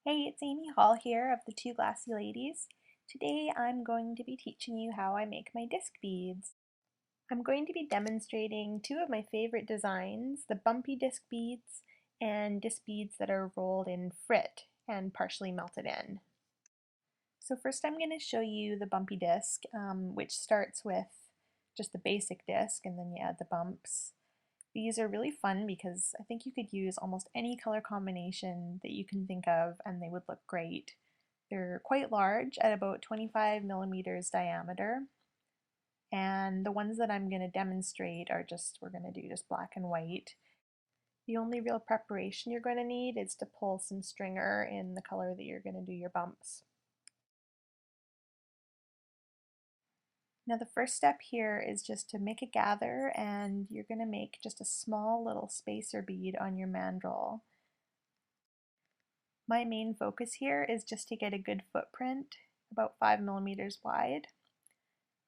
Hey, it's Amy Hall here of the Two Glassy Ladies. Today I'm going to be teaching you how I make my disc beads. I'm going to be demonstrating two of my favorite designs, the Bumpy disc beads and disc beads that are rolled in Frit and partially melted in. So first I'm going to show you the Bumpy disc, which starts with just the basic disc and then you add the bumps. These are really fun because I think you could use almost any color combination that you can think of and they would look great. They're quite large at about 25 millimeters diameter. And the ones that I'm going to demonstrate are we're going to do just black and white. The only real preparation you're going to need is to pull some stringer in the color that you're going to do your bumps. Now the first step here is just to make a gather, and you're going to make just a small little spacer bead on your mandrel. My main focus here is just to get a good footprint, about 5 millimeters wide.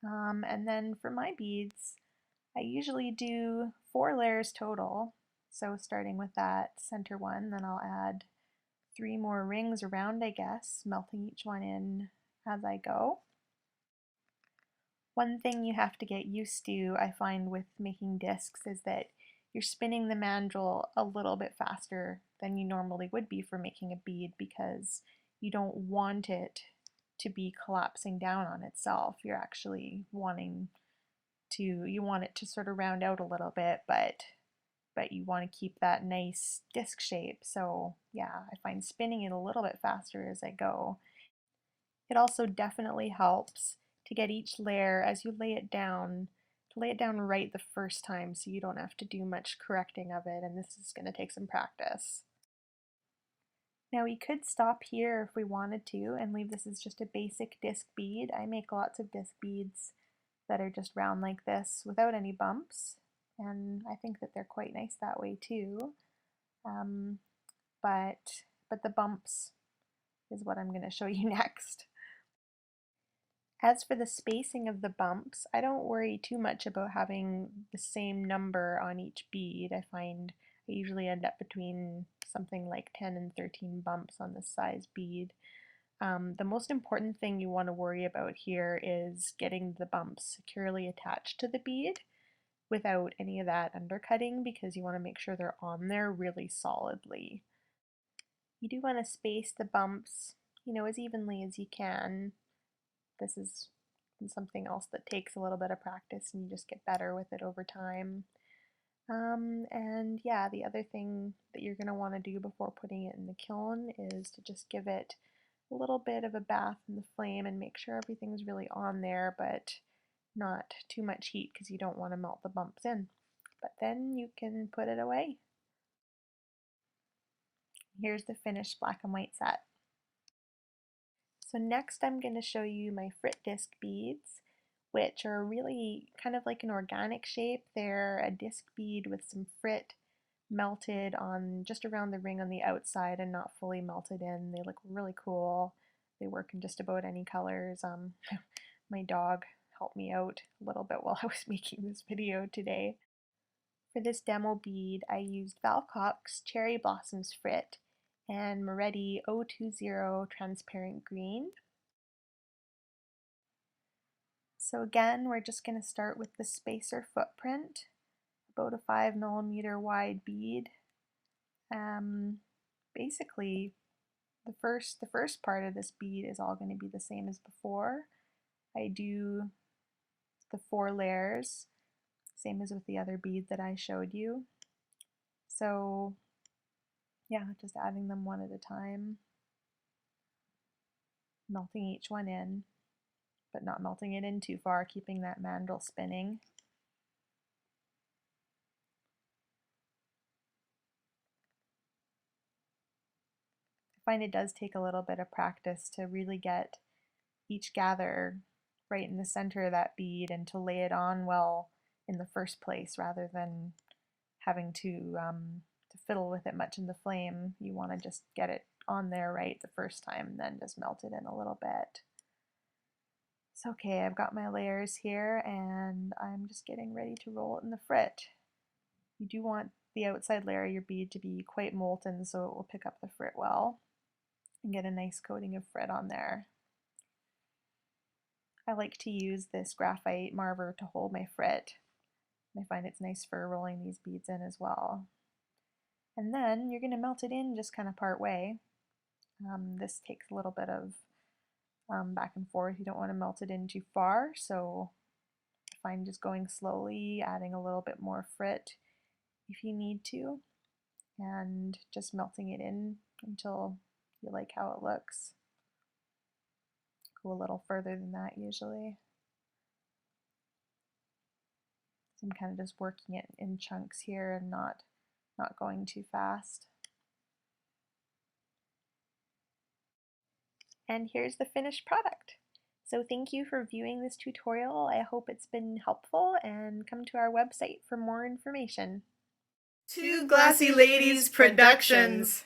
And then for my beads, I usually do 4 layers total. So starting with that center one, then I'll add 3 more rings around, I guess, melting each one in as I go. One thing you have to get used to, I find, with making discs is that you're spinning the mandrel a little bit faster than you normally would be for making a bead because you don't want it to be collapsing down on itself. You're actually you want it to sort of round out a little bit, but you want to keep that nice disc shape. So yeah, I find spinning it a little bit faster as I go. It also definitely helps to get each layer as you lay it down, to lay it down right the first time so you don't have to do much correcting of it, and this is going to take some practice. Now we could stop here if we wanted to and leave this as just a basic disc bead. I make lots of disc beads that are just round like this without any bumps, and I think that they're quite nice that way too. But the bumps is what I'm going to show you next. As for the spacing of the bumps, I don't worry too much about having the same number on each bead. I find I usually end up between something like 10 and 13 bumps on this size bead. The most important thing you want to worry about here is getting the bumps securely attached to the bead without any of that undercutting, because you want to make sure they're on there really solidly. You do want to space the bumps, as evenly as you can. This is something else that takes a little bit of practice and you just get better with it over time. And yeah, the other thing that you're going to want to do before putting it in the kiln is to just give it a little bit of a bath in the flame and make sure everything's really on there, but not too much heat because you don't want to melt the bumps in. But then you can put it away. Here's the finished black and white set. So next I'm going to show you my Frit disc beads, which are really kind of like an organic shape. They're a disc bead with some Frit melted on just around the ring on the outside and not fully melted in. They look really cool. They work in just about any colors. My dog helped me out a little bit while I was making this video today. For this demo bead, I used Val Cox Cherry Blossoms Frit and Moretti 020 Transparent Green. So again, we're just going to start with the spacer footprint, about a 5 millimeter wide bead. Basically, the first part of this bead is all going to be the same as before. I do the 4 layers, same as with the other bead that I showed you. So yeah, just adding them one at a time, melting each one in, but not melting it in too far, keeping that mandrel spinning. I find it does take a little bit of practice to really get each gather right in the center of that bead and to lay it on well in the first place rather than having to fiddle with it much in the flame. You want to just get it on there right the first time and then just melt it in a little bit. So okay, I've got my layers here and I'm just getting ready to roll it in the Frit. You do want the outside layer of your bead to be quite molten so it will pick up the Frit well. and get a nice coating of Frit on there. I like to use this graphite marver to hold my Frit. I find it's nice for rolling these beads in as well. And then you're going to melt it in just kind of part way. This takes a little bit of back and forth. You don't want to melt it in too far, so I find just going slowly, adding a little bit more Frit if you need to, and just melting it in until you like how it looks. Go a little further than that usually. So I'm kind of just working it in chunks here and not going too fast. And here's the finished product. So thank you for viewing this tutorial. I hope it's been helpful, and come to our website for more information. Two Glassy Ladies Productions.